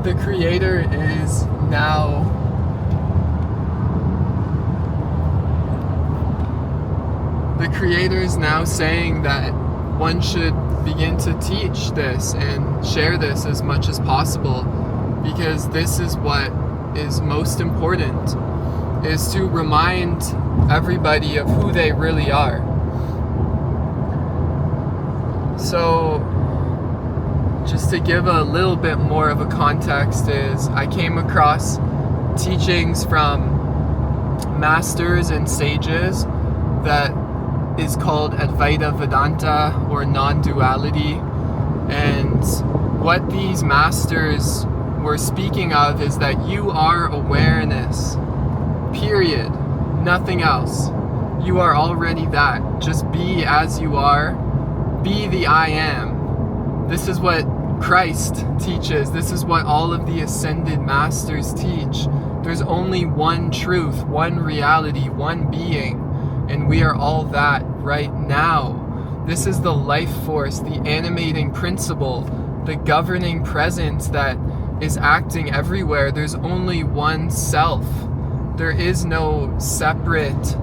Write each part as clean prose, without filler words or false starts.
the Creator is now saying that one should begin to teach this and share this as much as possible, because this is what is most important, is to remind everybody of who they really are. So just to give a little bit more of a context, is I came across teachings from masters and sages that is called Advaita Vedanta, or non-duality. And what these masters were speaking of is that you are awareness, period, nothing else. You are already that. Just be as you are. Be the I am. This is what Christ teaches. This is what all of the ascended masters teach. There's only one truth, one reality, one being, and we are all that right now. This is the life force, the animating principle, the governing presence that is acting everywhere. There's only one self. There is no separate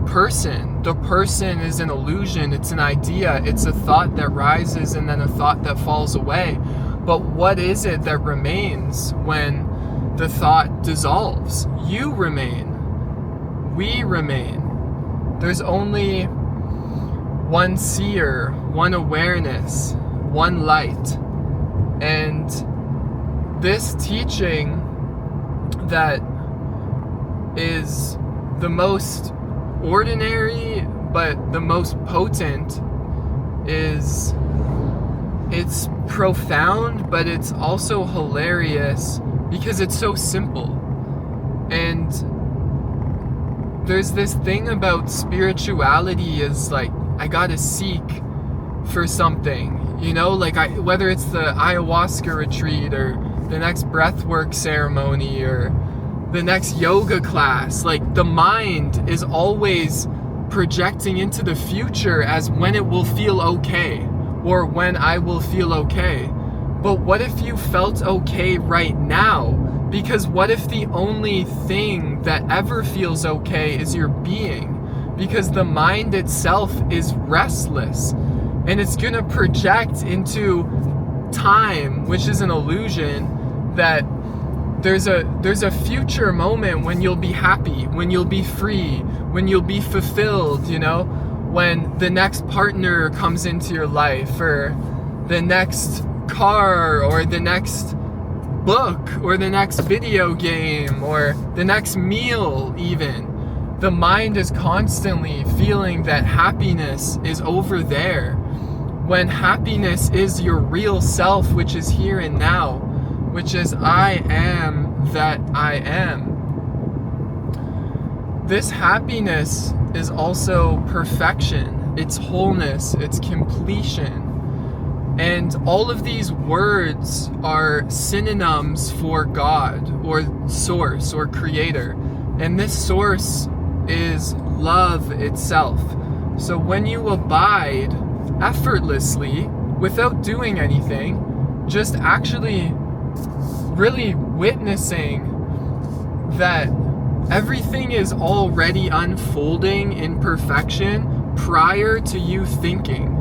person. The person is an illusion, it's an idea, it's a thought that rises and then a thought that falls away. But what is it that remains when the thought dissolves? You remain. We remain. There's only one seer, one awareness, one light. And this teaching that is the most ordinary but the most potent is, it's profound, but it's also hilarious because it's so simple. And there's this thing about spirituality is like, I gotta seek for something, you know, like whether it's the ayahuasca retreat or the next breathwork ceremony or the next yoga class, like the mind is always projecting into the future as when it will feel okay or when I will feel okay. But what if you felt okay right now? Because what if the only thing that ever feels okay is your being? Because the mind itself is restless and it's gonna project into time, which is an illusion, that there's a future moment when you'll be happy, when you'll be free, when you'll be fulfilled, you know, when the next partner comes into your life, or the next car, or the next book, or the next video game, or the next meal even. The mind is constantly feeling that happiness is over there, when happiness is your real self, which is here and now, which is I am that I am. This happiness is also perfection, it's wholeness, it's completion. And all of these words are synonyms for God, or source, or creator. And this source is love itself. So when you abide effortlessly, without doing anything, just actually really witnessing that everything is already unfolding in perfection prior to you thinking.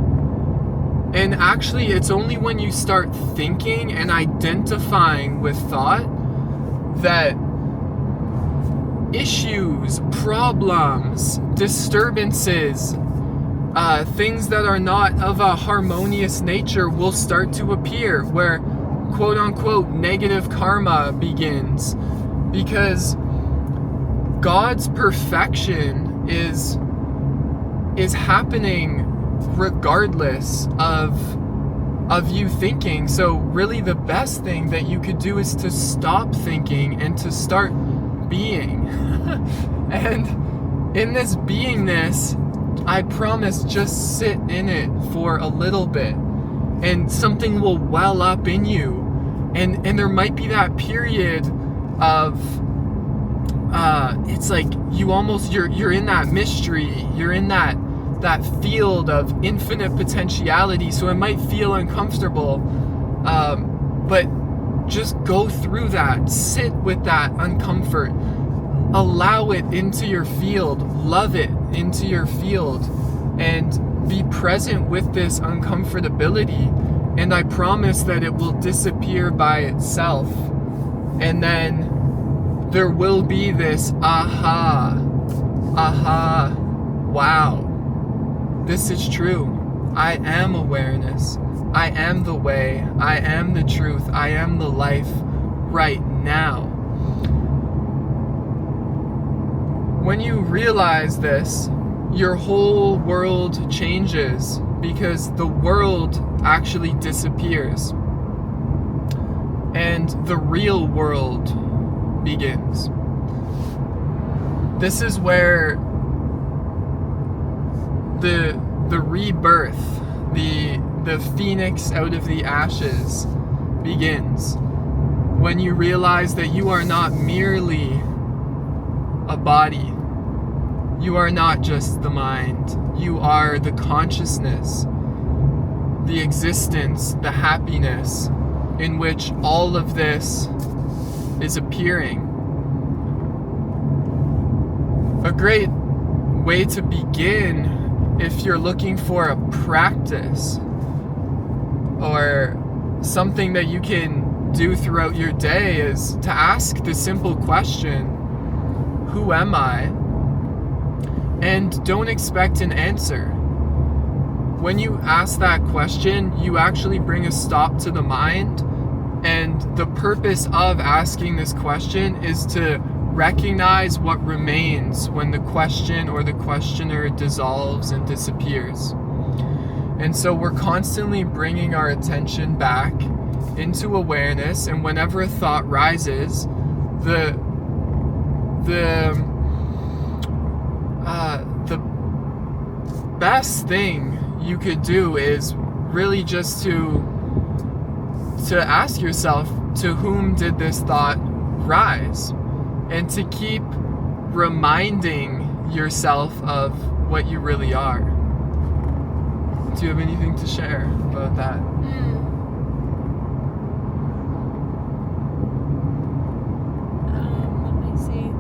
And actually, it's only when you start thinking and identifying with thought that issues, problems, disturbances, things that are not of a harmonious nature will start to appear, where quote unquote negative karma begins, because God's perfection is happening regardless of you thinking. So really the best thing that you could do is to stop thinking and to start being. And in this beingness, I promise, just sit in it for a little bit and something will well up in you. And there might be that period of it's like you're in that mystery, you're in that field of infinite potentiality, so it might feel uncomfortable, but just go through that. Sit with that uncomfort. Allow it into your field. Love it into your field. And be present with this uncomfortability. And I promise that it will disappear by itself. And then there will be this aha, wow, this is true. I am awareness. I am the way. I am the truth. I am the life right now. When you realize this, your whole world changes, because the world actually disappears and the real world begins. This is where the rebirth, the phoenix out of the ashes begins. When you realize that you are not merely a body. You are not just the mind. You are the consciousness, the existence, the happiness in which all of this is appearing. A great way to begin, if you're looking for a practice or something that you can do throughout your day, is to ask the simple question, who am I? And don't expect an answer. When you ask that question, you actually bring a stop to the mind. And the purpose of asking this question is to recognize what remains when the question or the questioner dissolves and disappears. And so we're constantly bringing our attention back into awareness, and whenever a thought rises, the best thing you could do is really just to ask yourself, to whom did this thought rise? And to keep reminding yourself of what you really are. Do you have anything to share about that? Let me see.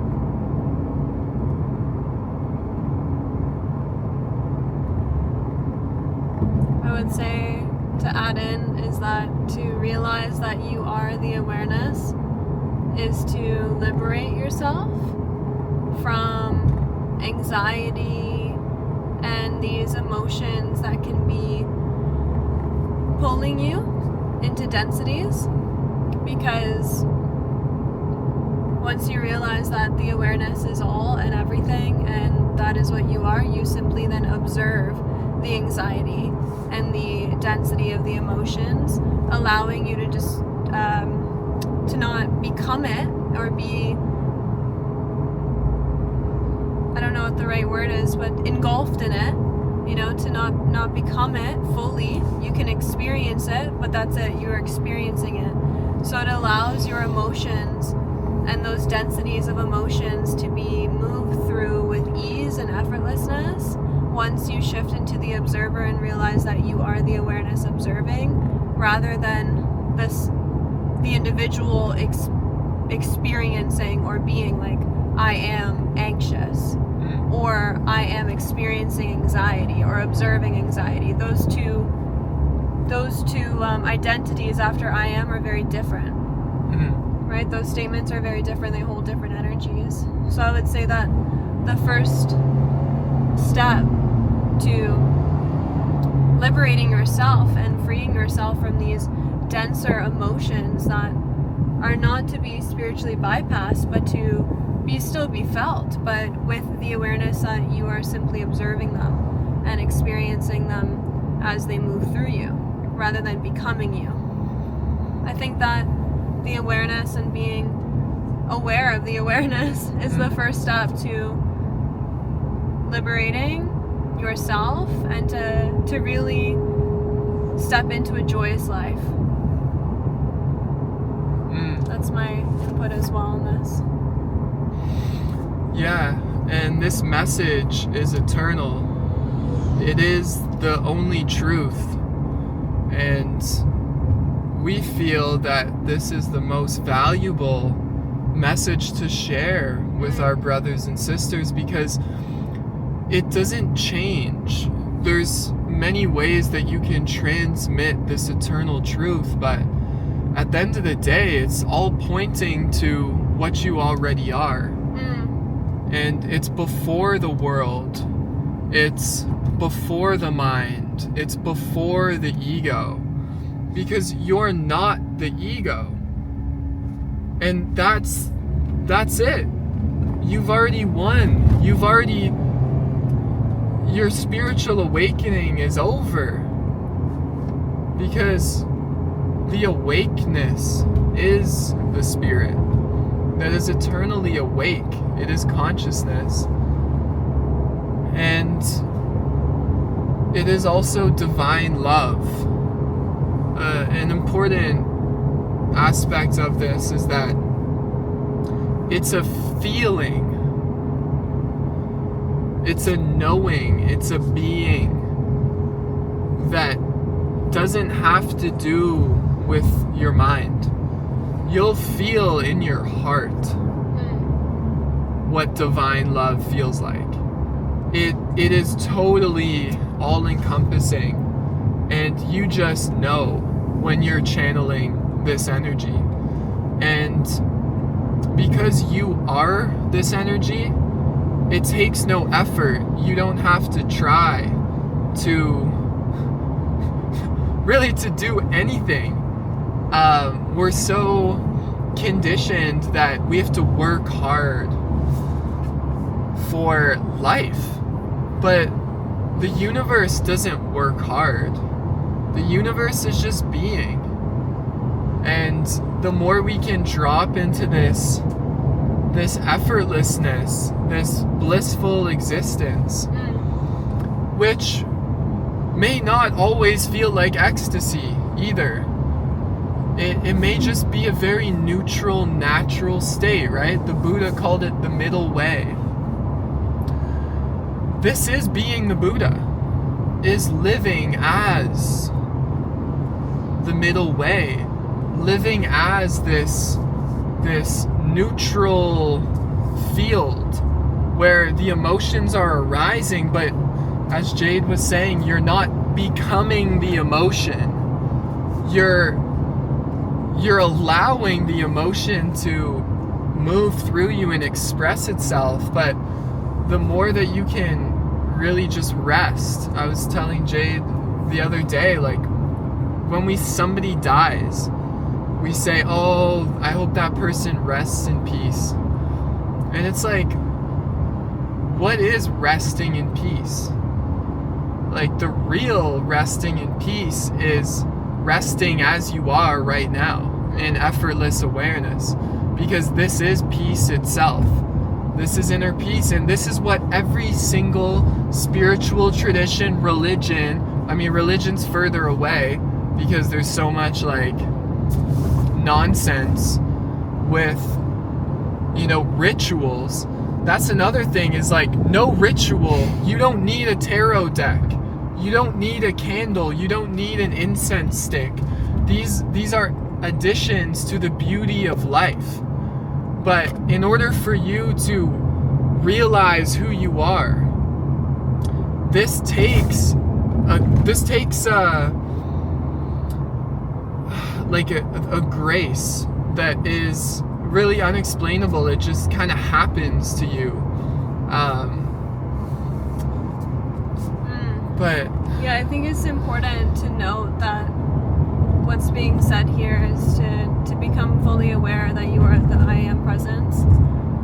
I would say to add in is that to realize that you are the awareness is to liberate yourself from anxiety and these emotions that can be pulling you into densities, because once you realize that the awareness is all and everything and that is what you are, you simply then observe the anxiety and the density of the emotions, allowing you to just to not become it or be, I don't know what the right word is, but engulfed in it, you know, to not become it fully. You can experience it, but that's it, you're experiencing it. So it allows your emotions and those densities of emotions to be moved through with ease and effortlessness once you shift into the observer and realize that you are the awareness observing, rather than the individual experiencing or being like, I am anxious, or I am experiencing anxiety or observing anxiety. Those two identities after I am are very different. Right? Those statements are very different. They hold different energies. So I would say that the first step to liberating yourself and freeing yourself from these denser emotions that are not to be spiritually bypassed, but to still be felt, but with the awareness that you are simply observing them and experiencing them as they move through you, rather than becoming you. I think that the awareness and being aware of the awareness is the first step to liberating yourself and to really step into a joyous life. That's my input as well on this. Yeah, and this message is eternal. It is the only truth. And we feel that this is the most valuable message to share with our brothers and sisters, because it doesn't change. There's many ways that you can transmit this eternal truth, but at the end of the day, it's all pointing to what you already are. And it's before the world, it's before the mind, it's before the ego, because you're not the ego. And that's it. You've already won. Your spiritual awakening is over, because the awakeness is the spirit that is eternally awake. It is consciousness. And it is also divine love. An important aspect of this is that it's a feeling, it's a knowing, it's a being that doesn't have to do with your mind. You'll feel in your heart what divine love feels like. It is totally all-encompassing, and you just know when you're channeling this energy. And because you are this energy, it takes no effort. You don't have to try to do anything. We're so conditioned that we have to work hard for life, but the universe doesn't work hard. The universe is just being. And the more we can drop into this effortlessness, this blissful existence, which may not always feel like ecstasy either. It may just be a very neutral, natural state, right? The Buddha called it the middle way. This is being the Buddha, is living as the middle way, living as this neutral field where the emotions are arising, but as Jade was saying, you're not becoming the emotion. You're allowing the emotion to move through you and express itself, but the more that you can really just rest. I was telling Jade the other day, like, when somebody dies, we say, oh, I hope that person rests in peace. And it's like, what is resting in peace? Like, the real resting in peace is resting as you are right now in effortless awareness, because this is peace itself. This is inner peace, and this is what every single spiritual tradition, religion's further away because there's so much like nonsense with, rituals. That's another thing, is like, no ritual. You don't need a tarot deck. You don't need a candle. You don't need an incense stick. These are additions to the beauty of life. But in order for you to realize who you are, this takes a grace that is really unexplainable. It just kind of happens to you. But yeah, I think it's important to note that what's being said here is to become fully aware that you are the I am presence.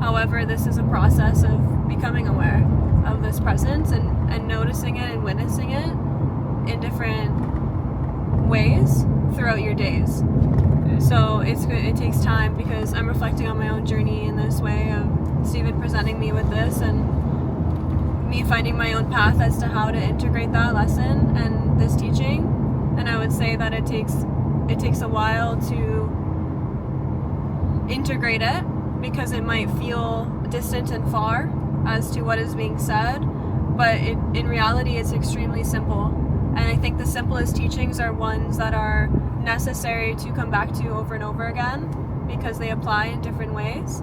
However, this is a process of becoming aware of this presence and noticing it and witnessing it in different ways throughout your days. So it takes time, because I'm reflecting on my own journey in this way of Stephen presenting me with this and me finding my own path as to how to integrate that lesson and this teaching. And I would say that it takes a while to integrate it, because it might feel distant and far as to what is being said, but in reality it's extremely simple. And I think the simplest teachings are ones that are necessary to come back to over and over again because they apply in different ways,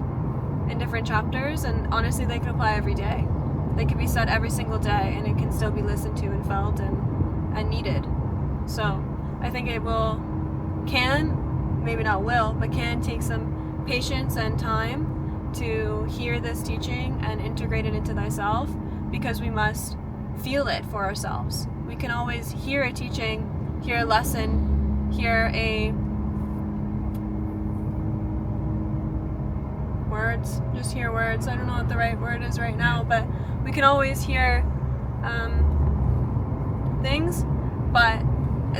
in different chapters, and honestly they can apply every day. They can be said every single day and it can still be listened to and felt and needed. So I think it can, maybe not will, but can take some patience and time to hear this teaching and integrate it into thyself, because we must feel it for ourselves. We can always hear a teaching, hear a lesson, hear a words, just hear words. I don't know what the right word is right now, but we can always hear things, but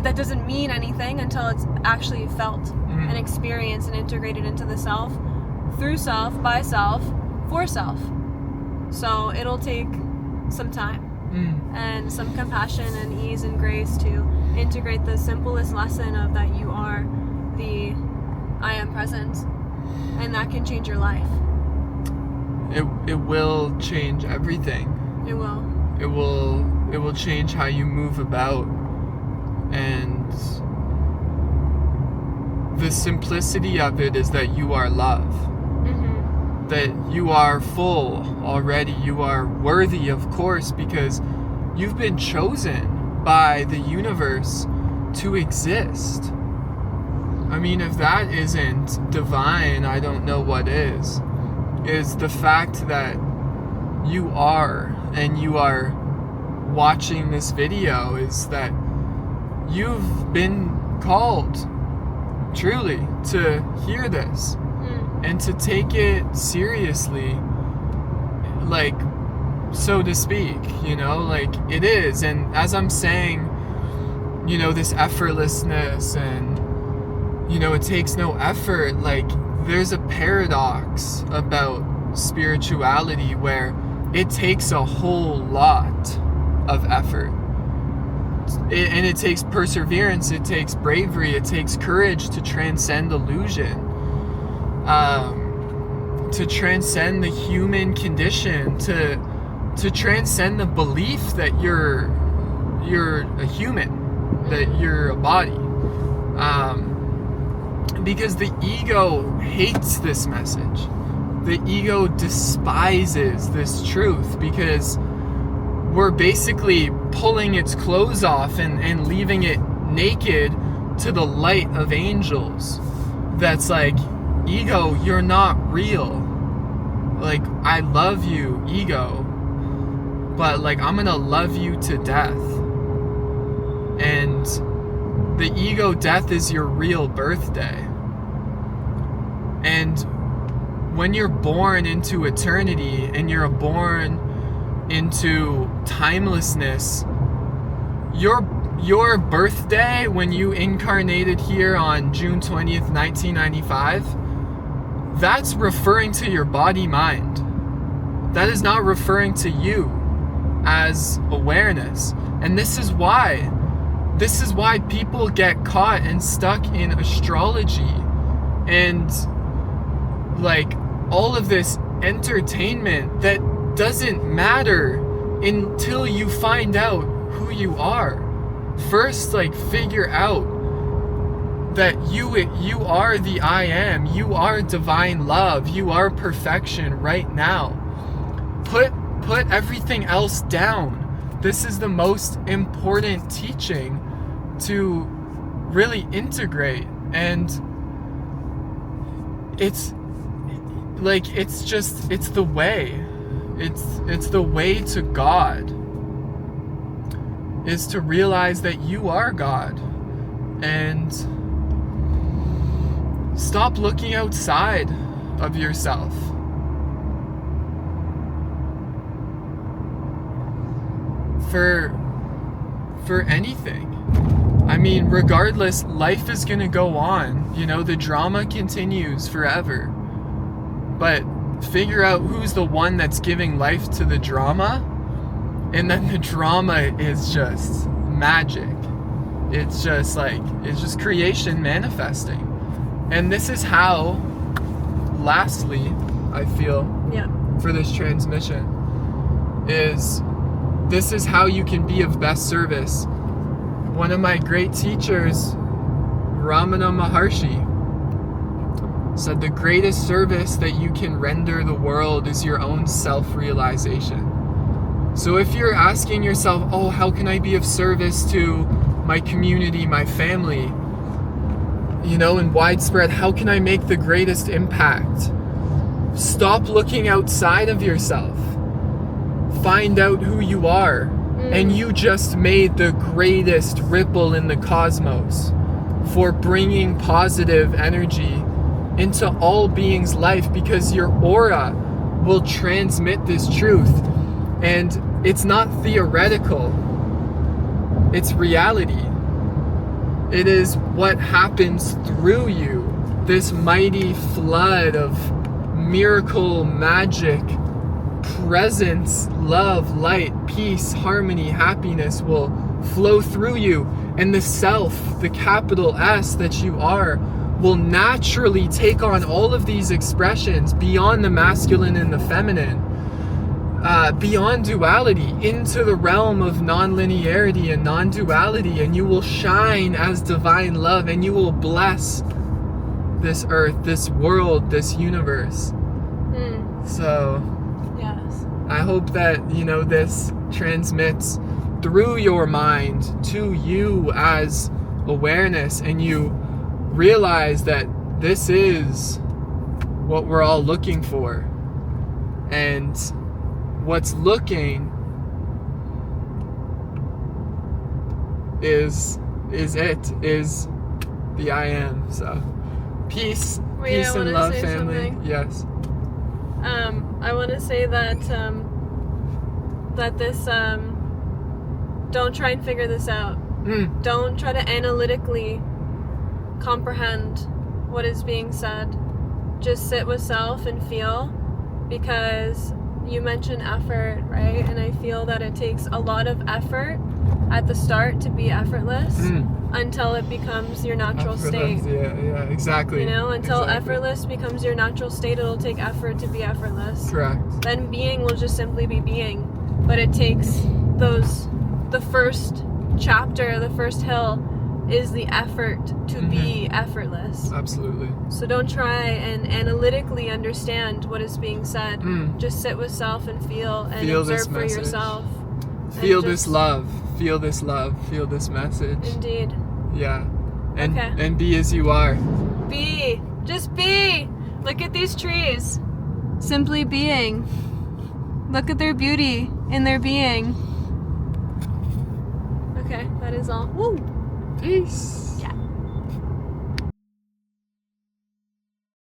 that doesn't mean anything until it's actually felt and experienced and integrated into the self, through self, by self, for self. So it'll take some time and some compassion and ease and grace to integrate the simplest lesson of that you are the I am present, and that can change your life. It will change everything. It will. It will change how you move about, and the simplicity of it is that you are love. That you are full already. You are worthy, of course, because you've been chosen by the universe to exist. I mean, if that isn't divine, I don't know what is. Is the fact that you are, and you are watching this video, is that you've been called truly to hear this and to take it seriously, like, so to speak, like it is. And as I'm saying, this effortlessness and, it takes no effort, like there's a paradox about spirituality where it takes a whole lot of effort. And it takes perseverance, it takes bravery, it takes courage to transcend illusion, to transcend the human condition, to transcend the belief that you're a human, that you're a body. Because the ego hates this message. The ego despises this truth because we're basically pulling its clothes off and leaving it naked to the light of angels. That's like, ego, you're not real. Like, I love you, ego, but like, I'm gonna love you to death. And the ego death is your real birthday. And when you're born into eternity and you're born into timelessness, your birthday, when you incarnated here on June 20th, 1995, that's referring to your body-mind. That is not referring to you as awareness. And this is why people get caught and stuck in astrology and like all of this entertainment that doesn't matter until you find out who you are. First, like, figure out that you are the I am. You are divine love. You are perfection right now. Put everything else down. This is the most important teaching to really integrate, and it's the way. It's the way to God, is to realize that you are God, and stop looking outside of yourself. For anything. I mean, regardless, life is gonna go on. The drama continues forever. But figure out who's the one that's giving life to the drama, and then the drama is just magic. It's just creation manifesting. And this is how, lastly, I feel, for this transmission, this is how you can be of best service. One of my great teachers Ramana Maharshi said the greatest service that you can render the world is your own self-realization. So if you're asking yourself, oh, how can I be of service to my community, my family, in widespread, how can I make the greatest impact? Stop looking outside of yourself. Find out who you are. And you just made the greatest ripple in the cosmos for bringing positive energy into all beings' life, because your aura will transmit this truth. And it's not theoretical. It's reality. It is what happens through you. This mighty flood of miracle, magic, presence, love, light, peace, harmony, happiness will flow through you. And the self, the capital S that you are, will naturally take on all of these expressions beyond the masculine and the feminine, beyond duality, into the realm of non-linearity and non-duality, and you will shine as divine love, and you will bless this earth, this world, this universe. So yes, I hope that this transmits through your mind to you as awareness, and you realize that this is what we're all looking for. And what's looking is the I am. So peace and love, family. Something. Yes. I want to say that this don't try and figure this out. Don't try to analytically comprehend what is being said. Just sit with self and feel, because you mentioned effort, right? And I feel that it takes a lot of effort at the start to be effortless until it becomes your natural state. Yeah, exactly. Until effortless becomes your natural state, it'll take effort to be effortless. Correct. Then being will just simply be being. But it takes the first chapter, the first hill is the effort to be effortless. Absolutely. So don't try and analytically understand what is being said. Just sit with self and feel observe for yourself. Feel this love. Feel this love. Feel this message. Indeed. Yeah. And be as you are. Be. Just be. Look at these trees. Simply being. Look at their beauty in their being. Okay, that is all. Woo! Peace.